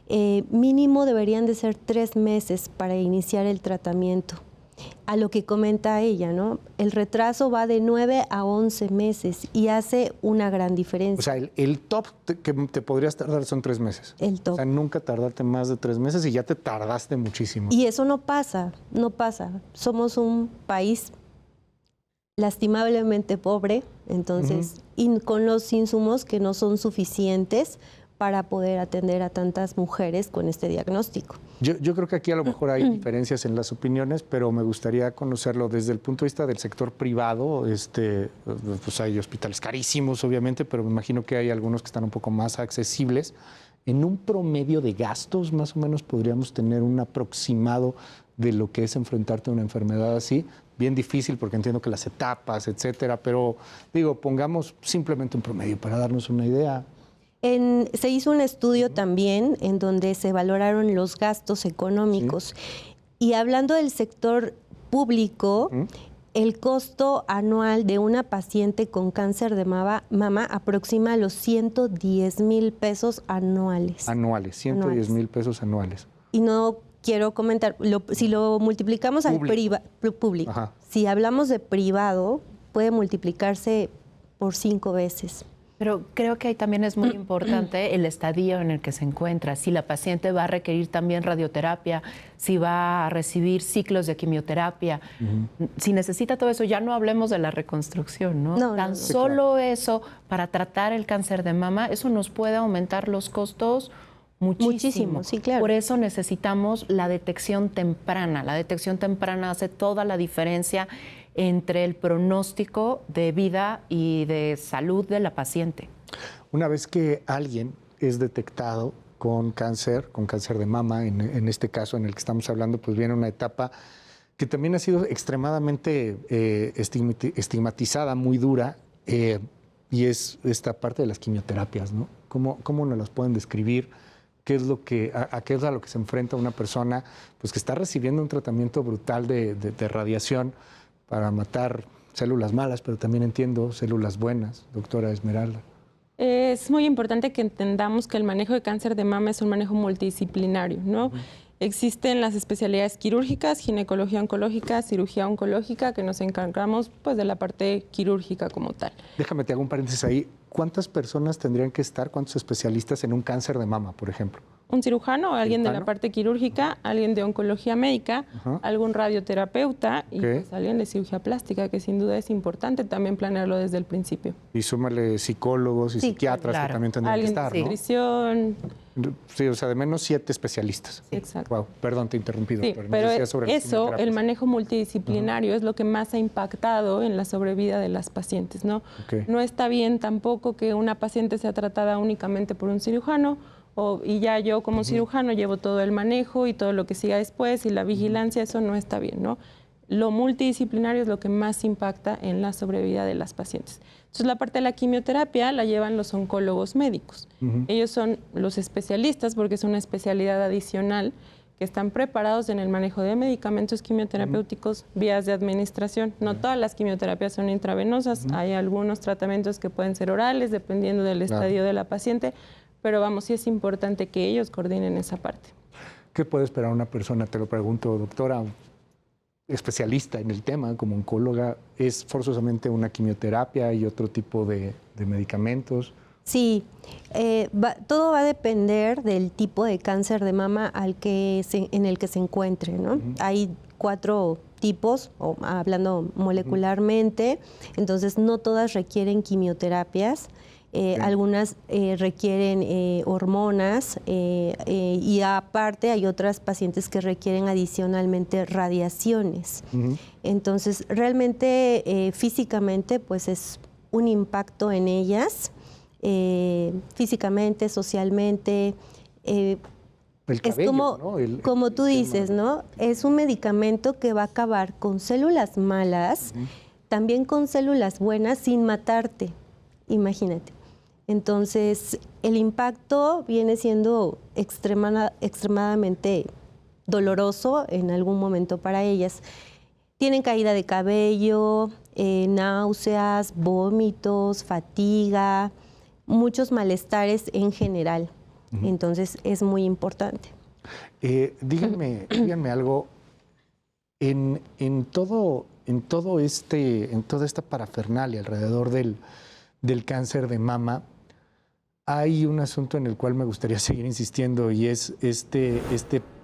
Speaker 6: mínimo deberían de ser 3 meses para iniciar el tratamiento. A lo que comenta ella, ¿no? El retraso va de 9 a 11 meses y hace una gran diferencia.
Speaker 1: O sea, el top que te podrías tardar son 3 meses.
Speaker 6: El top.
Speaker 1: O sea, nunca tardarte más de 3 meses y ya te tardaste muchísimo.
Speaker 6: Y eso no pasa. Somos un país lastimablemente pobre, entonces, y con los insumos que no son suficientes para poder atender a tantas mujeres con este diagnóstico.
Speaker 1: Yo creo que aquí a lo mejor hay diferencias en las opiniones, pero me gustaría conocerlo desde el punto de vista del sector privado. Pues hay hospitales carísimos, obviamente, pero me imagino que hay algunos que están un poco más accesibles. En un promedio de gastos, más o menos, podríamos tener un aproximado de lo que es enfrentarte a una enfermedad así. Bien difícil, porque entiendo que las etapas, etcétera, pero digo, pongamos simplemente un promedio para darnos una idea.
Speaker 6: Se hizo un estudio también en donde se valoraron los gastos económicos. Y hablando del sector público, el costo anual de una paciente con cáncer de mama aproxima los 110,000 pesos anuales.
Speaker 1: 110,000 pesos anuales.
Speaker 6: Y no quiero comentar, si lo multiplicamos al público, si hablamos de privado, puede multiplicarse por 5 veces.
Speaker 8: Pero creo que ahí también es muy importante el estadio en el que se encuentra. Si la paciente va a requerir también radioterapia, si va a recibir ciclos de quimioterapia, si necesita todo eso, ya no hablemos de la reconstrucción, ¿no? Tan solo eso, para tratar el cáncer de mama, eso nos puede aumentar los costos muchísimo.
Speaker 6: Sí, claro.
Speaker 8: Por eso necesitamos la detección temprana. La detección temprana hace toda la diferencia entre el pronóstico de vida y de salud de la paciente.
Speaker 1: Una vez que alguien es detectado con cáncer de mama, en este caso en el que estamos hablando, pues viene una etapa que también ha sido extremadamente estigmatizada, muy dura, y es esta parte de las quimioterapias, ¿no? ¿Cómo nos las pueden describir? ¿Qué es a qué es a lo que se enfrenta una persona pues, que está recibiendo un tratamiento brutal de radiación para matar células malas, pero también entiendo células buenas, doctora Esmeralda.
Speaker 7: Es muy importante que entendamos que el manejo de cáncer de mama es un manejo multidisciplinario, ¿no? Existen las especialidades quirúrgicas, ginecología oncológica, cirugía oncológica, que nos encargamos pues de la parte quirúrgica como tal.
Speaker 1: Déjame, te hago un paréntesis ahí. ¿Cuántas personas tendrían que estar, cuántos especialistas en un cáncer de mama, por ejemplo?
Speaker 7: Un cirujano, alguien de la parte quirúrgica, alguien de oncología médica, algún radioterapeuta y pues alguien de cirugía plástica, que sin duda es importante también planearlo desde el principio.
Speaker 1: Y súmale psicólogos y psiquiatras que también tendrían que estar, ¿no?
Speaker 7: Nutrición.
Speaker 1: Sí, o sea, de menos 7 especialistas.
Speaker 7: Sí, exacto.
Speaker 1: Wow, perdón, te interrumpí, doctor.
Speaker 7: Pero eso, el manejo multidisciplinario, es lo que más ha impactado en la sobrevida de las pacientes, ¿no? No está bien tampoco que una paciente sea tratada únicamente por un cirujano y ya yo como cirujano llevo todo el manejo y todo lo que siga después y la vigilancia, eso no está bien, ¿no? Lo multidisciplinario es lo que más impacta en la sobrevida de las pacientes. Entonces, la parte de la quimioterapia la llevan los oncólogos médicos. Ellos son los especialistas porque es una especialidad adicional que están preparados en el manejo de medicamentos quimioterapéuticos, vías de administración. No todas las quimioterapias son intravenosas, hay algunos tratamientos que pueden ser orales, dependiendo del estadio de la paciente, pero vamos, sí es importante que ellos coordinen esa parte.
Speaker 1: ¿Qué puede esperar una persona? Te lo pregunto, doctora, especialista en el tema, como oncóloga, ¿es forzosamente una quimioterapia y otro tipo de medicamentos?
Speaker 6: Sí, todo va a depender del tipo de cáncer de mama en el que se encuentre, ¿no? Hay 4 tipos, hablando molecularmente, entonces no todas requieren quimioterapias. Algunas requieren hormonas y aparte hay otras pacientes que requieren adicionalmente radiaciones. Entonces, realmente físicamente pues es un impacto en ellas, físicamente, socialmente.
Speaker 1: El cabello,
Speaker 6: es como,
Speaker 1: ¿no?
Speaker 6: como tú dices, ¿no? Es un medicamento que va a acabar con células malas, también con células buenas sin matarte, imagínate. Entonces, el impacto viene siendo extremadamente doloroso en algún momento para ellas. Tienen caída de cabello, náuseas, vómitos, fatiga, muchos malestares en general. Entonces, es muy importante.
Speaker 1: Díganme algo. En toda esta parafernalia alrededor del cáncer de mama, hay un asunto en el cual me gustaría seguir insistiendo y es este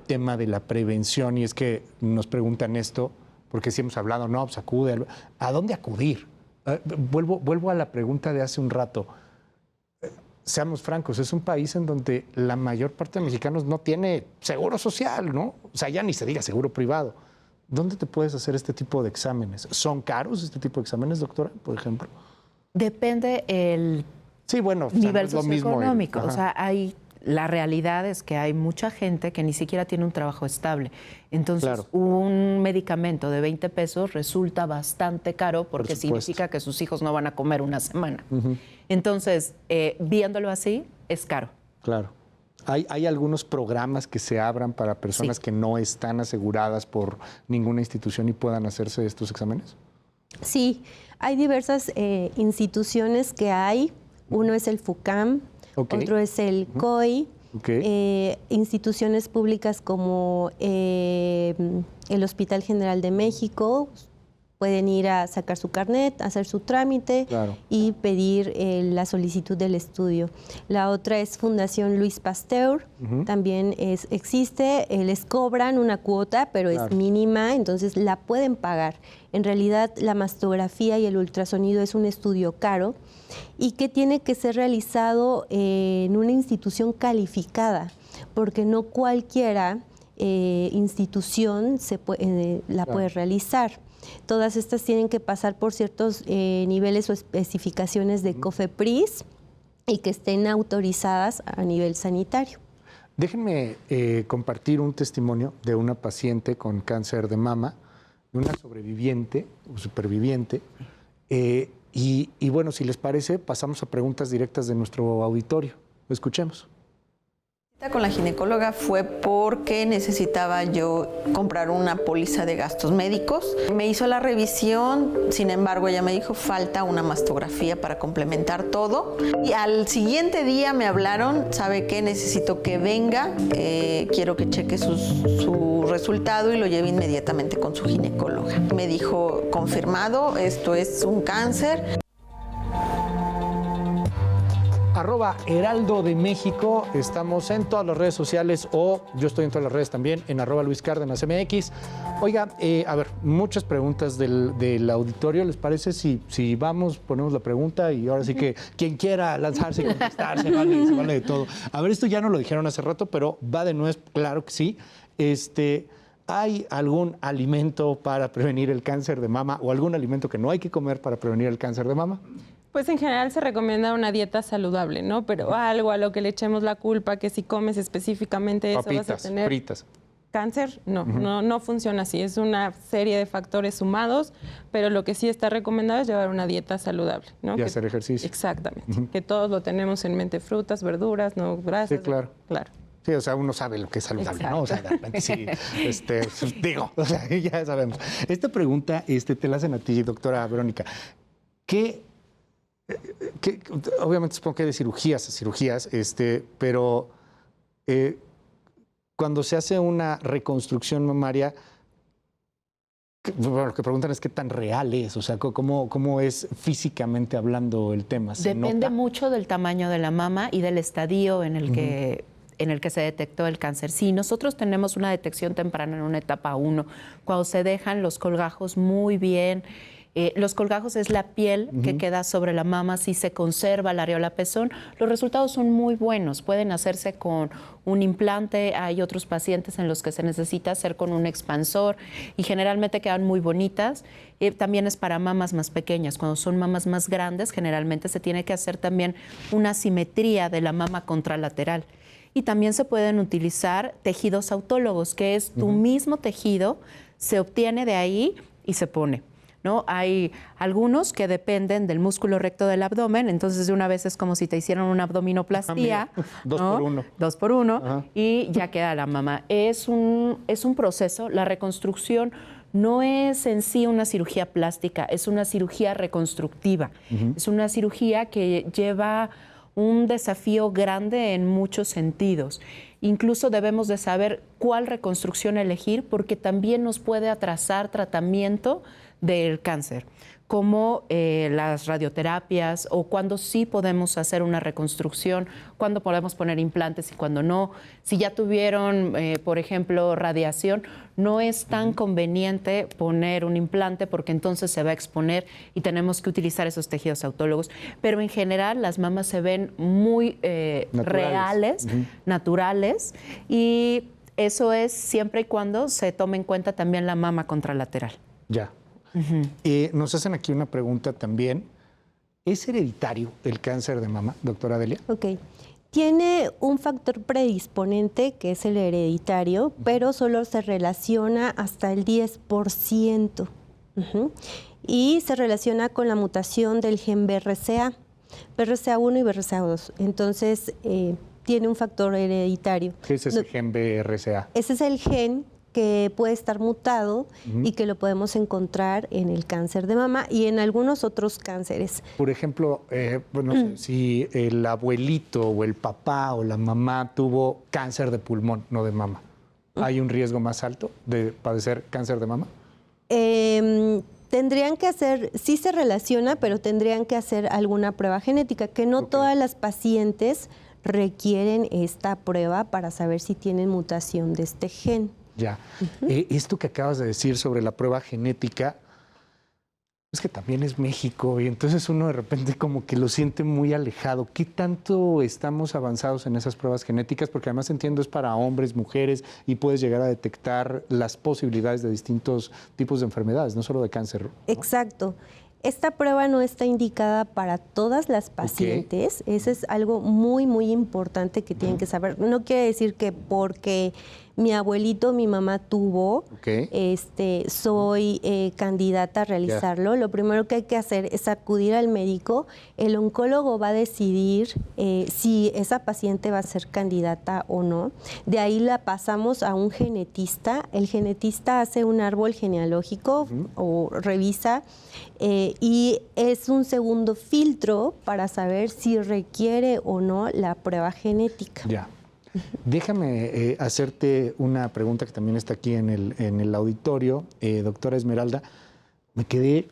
Speaker 1: tema de la prevención, y es que nos preguntan esto, porque si hemos hablado, no, pues acude, ¿a dónde acudir? Vuelvo a la pregunta de hace un rato. Seamos francos, es un país en donde la mayor parte de mexicanos no tiene seguro social, ¿no? O sea, ya ni se diga seguro privado. ¿Dónde te puedes hacer este tipo de exámenes? ¿Son caros este tipo de exámenes, doctora, por ejemplo? Depende
Speaker 8: el nivel socioeconómico. O sea, la realidad es que hay mucha gente que ni siquiera tiene un trabajo estable. Entonces, un medicamento de 20 pesos resulta bastante caro porque significa que sus hijos no van a comer una semana. Entonces, viéndolo así, es caro.
Speaker 1: Claro. ¿Hay algunos programas que se abran para personas que no están aseguradas por ninguna institución y puedan hacerse estos exámenes?
Speaker 6: Sí, hay diversas instituciones que hay. Uno es el FUCAM, otro es el COI, instituciones públicas como el Hospital General de México. Pueden ir a sacar su carnet, hacer su trámite y pedir la solicitud del estudio. La otra es Fundación Luis Pasteur, también existe, les cobran una cuota, pero es mínima, entonces la pueden pagar. En realidad la mastografía y el ultrasonido es un estudio caro y que tiene que ser realizado en una institución calificada, porque no cualquiera institución la puede realizar. Todas estas tienen que pasar por ciertos niveles o especificaciones de COFEPRIS y que estén autorizadas a nivel sanitario.
Speaker 1: Déjenme compartir un testimonio de una paciente con cáncer de mama, de una sobreviviente o superviviente. Y bueno, si les parece, pasamos a preguntas directas de nuestro auditorio. Lo escuchemos.
Speaker 10: Con la ginecóloga fue porque necesitaba yo comprar una póliza de gastos médicos. Me hizo la revisión, sin embargo ella me dijo falta una mastografía para complementar todo. Y al siguiente día me hablaron, ¿sabe qué? Necesito que venga, quiero que cheque su resultado y lo lleve inmediatamente con su ginecóloga. Me dijo, confirmado, esto es un cáncer.
Speaker 1: @Heraldo de México, estamos en todas las redes sociales o yo estoy en todas las redes también, en @Luis Cárdenas MX. Oiga, a ver, muchas preguntas del auditorio, ¿les parece si vamos, ponemos la pregunta y ahora sí que quien quiera lanzarse y contestar, se vale de todo? A ver, esto ya no lo dijeron hace rato, pero va de nuevo, claro que sí. ¿Hay algún alimento para prevenir el cáncer de mama o algún alimento que no hay que comer para prevenir el cáncer de mama?
Speaker 7: Pues en general se recomienda una dieta saludable, ¿no? Pero algo a lo que le echemos la culpa, que si comes específicamente eso vas a tener
Speaker 1: fritas.
Speaker 7: cáncer, no funciona así. Es una serie de factores sumados, pero lo que sí está recomendado es llevar una dieta saludable, ¿no?
Speaker 1: Y hacer ejercicio.
Speaker 7: Exactamente. Que todos lo tenemos en mente, frutas, verduras, no grasas.
Speaker 1: Sí, claro.
Speaker 7: Claro.
Speaker 1: Sí, o sea, uno sabe lo que es saludable, ¿no? O sea, de repente sí, o sea, ya sabemos. Esta pregunta te la hacen a ti, doctora Verónica. Obviamente supongo que hay de cirugías a cirugías, pero cuando se hace una reconstrucción mamaria, lo que preguntan es qué tan real es, o sea, cómo es físicamente hablando el tema.
Speaker 8: Depende mucho del tamaño de la mama y del estadio en el que se detectó el cáncer. Sí, nosotros tenemos una detección temprana en una etapa 1, cuando se dejan los colgajos muy bien. Los colgajos es la piel que queda sobre la mama, si se conserva la areola pezón, los resultados son muy buenos. Pueden hacerse con un implante, hay otros pacientes en los que se necesita hacer con un expansor y generalmente quedan muy bonitas. También es para mamas más pequeñas. Cuando son mamas más grandes, generalmente se tiene que hacer también una simetría de la mama contralateral. Y también se pueden utilizar tejidos autólogos, que es tu mismo tejido, se obtiene de ahí y se pone, ¿no? Hay algunos que dependen del músculo recto del abdomen, entonces de una vez es como si te hicieran una abdominoplastía.
Speaker 1: 2 por 1.
Speaker 8: 2 por 1 y ya queda la mama. Es un proceso, la reconstrucción no es en sí una cirugía plástica, es una cirugía reconstructiva. Es una cirugía que lleva un desafío grande en muchos sentidos. Incluso debemos de saber cuál reconstrucción elegir porque también nos puede atrasar tratamiento del cáncer, como las radioterapias o cuando sí podemos hacer una reconstrucción, cuando podemos poner implantes y cuando no. Si ya tuvieron, por ejemplo, radiación, no es tan conveniente poner un implante porque entonces se va a exponer y tenemos que utilizar esos tejidos autólogos. Pero en general las mamas se ven muy reales, naturales, y eso es siempre y cuando se tome en cuenta también la mama contralateral.
Speaker 1: Ya. Nos hacen aquí una pregunta también. ¿Es hereditario el cáncer de mama, doctora Delia?
Speaker 6: Ok. Tiene un factor predisponente, que es el hereditario, pero solo se relaciona hasta el 10%. Y se relaciona con la mutación del gen BRCA, BRCA1 y BRCA2. Entonces, tiene un factor hereditario.
Speaker 1: ¿Qué es ese gen BRCA?
Speaker 6: Ese es el gen que puede estar mutado y que lo podemos encontrar en el cáncer de mama y en algunos otros cánceres.
Speaker 1: Por ejemplo, si el abuelito o el papá o la mamá tuvo cáncer de pulmón, no de mama, ¿hay un riesgo más alto de padecer cáncer de mama?
Speaker 6: Tendrían que hacer, sí se relaciona, pero tendrían que hacer alguna prueba genética, que no todas las pacientes requieren esta prueba para saber si tienen mutación de este gen.
Speaker 1: Ya. Esto que acabas de decir sobre la prueba genética, es que también es México y entonces uno de repente como que lo siente muy alejado. ¿Qué tanto estamos avanzados en esas pruebas genéticas? Porque además entiendo es para hombres, mujeres y puedes llegar a detectar las posibilidades de distintos tipos de enfermedades, no solo de cáncer, ¿no?
Speaker 6: Exacto. Esta prueba no está indicada para todas las pacientes. Eso es algo muy, muy importante que tienen que saber. No quiere decir que porque mi abuelito, mi mamá tuvo, soy candidata a realizarlo. Lo primero que hay que hacer es acudir al médico. El oncólogo va a decidir si esa paciente va a ser candidata o no. De ahí la pasamos a un genetista. El genetista hace un árbol genealógico o revisa y es un segundo filtro para saber si requiere o no la prueba genética.
Speaker 1: Ya. Déjame hacerte una pregunta que también está aquí en el auditorio. Doctora Esmeralda, me quedé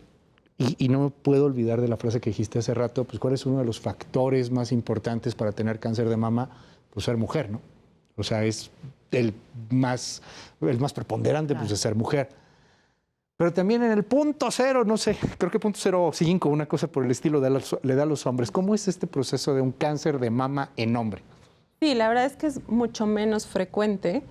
Speaker 1: y no me puedo olvidar de la frase que dijiste hace rato, pues ¿cuál es uno de los factores más importantes para tener cáncer de mama? Pues ser mujer, ¿no? O sea, es el más preponderante, pues, de ser mujer. Pero también en el punto cero, no sé, creo que punto 0.5, una cosa por el estilo, le da a los hombres. ¿Cómo es este proceso de un cáncer de mama en hombre?
Speaker 7: Sí, la verdad es que es mucho menos frecuente,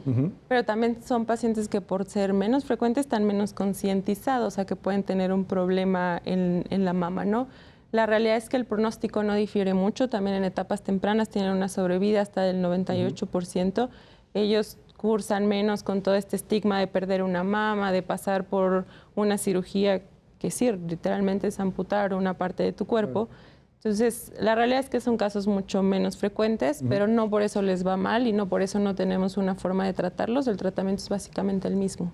Speaker 7: pero también son pacientes que por ser menos frecuentes están menos concientizados, o sea, que pueden tener un problema en la mama, ¿no? La realidad es que el pronóstico no difiere mucho, también en etapas tempranas tienen una sobrevida hasta del 98%. Ellos cursan menos con todo este estigma de perder una mama, de pasar por una cirugía que sí, literalmente es amputar una parte de tu cuerpo. Entonces, la realidad es que son casos mucho menos frecuentes, pero no por eso les va mal y no por eso no tenemos una forma de tratarlos. El tratamiento es básicamente el mismo.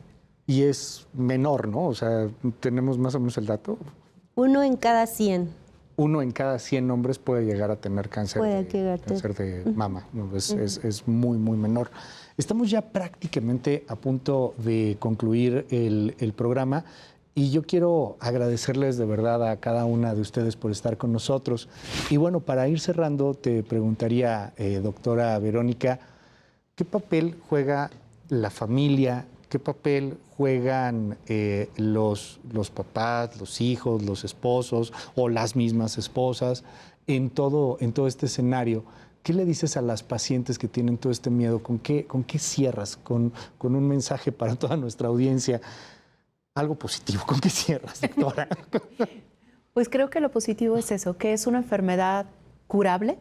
Speaker 7: Y es menor, ¿no? O sea, ¿tenemos más o menos el dato?
Speaker 6: 1 en cada 100.
Speaker 1: 1 en cada 100 hombres puede llegar a tener cáncer de mama. Es muy, muy menor. Estamos ya prácticamente a punto de concluir el programa y yo quiero agradecerles de verdad a cada una de ustedes por estar con nosotros. Y bueno, para ir cerrando, te preguntaría, doctora Verónica, ¿qué papel juega la familia? ¿Qué papel juegan los papás, los hijos, los esposos o las mismas esposas en todo este escenario? ¿Qué le dices a las pacientes que tienen todo este miedo? ¿Con qué cierras? Con un mensaje para toda nuestra audiencia. Algo positivo. ¿Con qué cierras, doctora?
Speaker 8: Pues creo que lo positivo es eso, que es una enfermedad curable,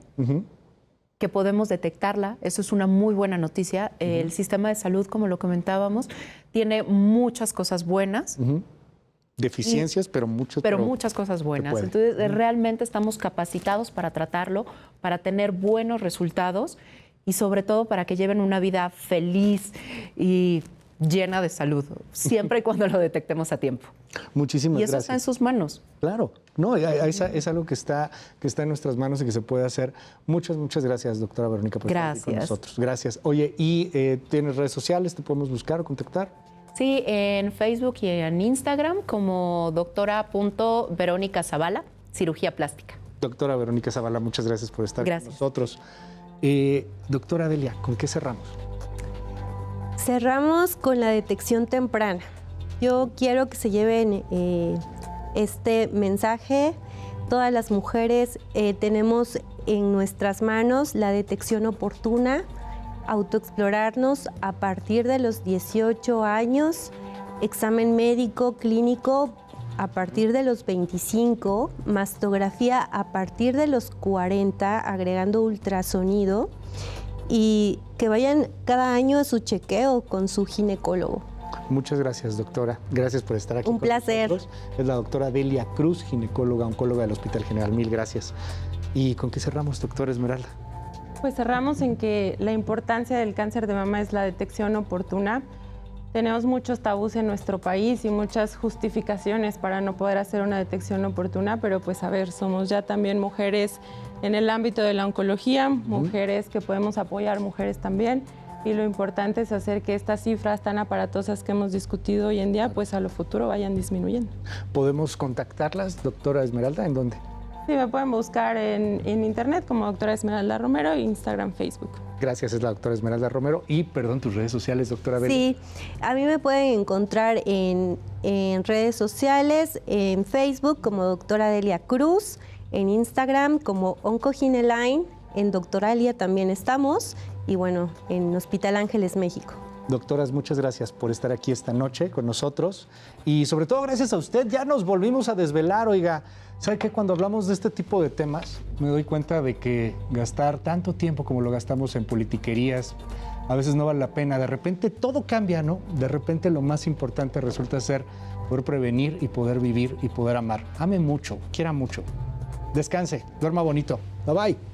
Speaker 8: que podemos detectarla. Eso es una muy buena noticia. El sistema de salud, como lo comentábamos, tiene muchas cosas buenas.
Speaker 1: Deficiencias, pero
Speaker 8: muchas cosas buenas. Entonces, realmente estamos capacitados para tratarlo, para tener buenos resultados y sobre todo para que lleven una vida feliz y llena de salud, siempre y cuando lo detectemos a tiempo.
Speaker 1: Muchísimas gracias.
Speaker 8: Y eso está en sus manos.
Speaker 1: Claro, no, es algo que está en nuestras manos y que se puede hacer. Muchas gracias, doctora Verónica, por estar aquí con nosotros. Gracias. Oye, ¿y tienes redes sociales? ¿Te podemos buscar o contactar?
Speaker 8: Sí, en Facebook y en Instagram como doctora.Verónica Zavala, cirugía plástica.
Speaker 1: Doctora Verónica Zavala, muchas gracias por estar con nosotros. Doctora Delia, ¿con qué cerramos?
Speaker 6: Cerramos con la detección temprana. Yo quiero que se lleven este mensaje. Todas las mujeres tenemos en nuestras manos la detección oportuna, autoexplorarnos a partir de los 18 años, examen médico clínico a partir de los 25, mastografía a partir de los 40, agregando ultrasonido, y que vayan cada año a su chequeo con su ginecólogo.
Speaker 1: Muchas gracias, doctora. Gracias por estar aquí.
Speaker 6: Un placer.
Speaker 1: Nosotros. Es la doctora Delia Cruz, ginecóloga, oncóloga del Hospital General. Mil gracias. ¿Y con qué cerramos, doctora Esmeralda?
Speaker 7: Pues cerramos en que la importancia del cáncer de mama es la detección oportuna. Tenemos muchos tabús en nuestro país y muchas justificaciones para no poder hacer una detección oportuna, pero pues a ver, somos ya también mujeres en el ámbito de la oncología, mujeres que podemos apoyar, mujeres también, y lo importante es hacer que estas cifras tan aparatosas que hemos discutido hoy en día, pues a lo futuro vayan disminuyendo.
Speaker 1: ¿Podemos contactarlas, doctora Esmeralda? ¿En dónde?
Speaker 7: Sí, me pueden buscar en internet como doctora Esmeralda Romero, Instagram, Facebook.
Speaker 1: Gracias, es la doctora Esmeralda Romero. Y, perdón, tus redes sociales, doctora Delia.
Speaker 6: Sí, a mí me pueden encontrar en redes sociales, en Facebook como doctora Delia Cruz, en Instagram como OncoGineline, en Doctoralia también estamos, y bueno, en Hospital Ángeles, México.
Speaker 1: Doctoras, muchas gracias por estar aquí esta noche con nosotros. Y sobre todo gracias a usted, ya nos volvimos a desvelar, oiga. ¿Sabe qué? Cuando hablamos de este tipo de temas, me doy cuenta de que gastar tanto tiempo como lo gastamos en politiquerías, a veces no vale la pena. De repente todo cambia, ¿no? De repente lo más importante resulta ser poder prevenir y poder vivir y poder amar. Ame mucho, quiera mucho. Descanse, duerma bonito. Bye bye.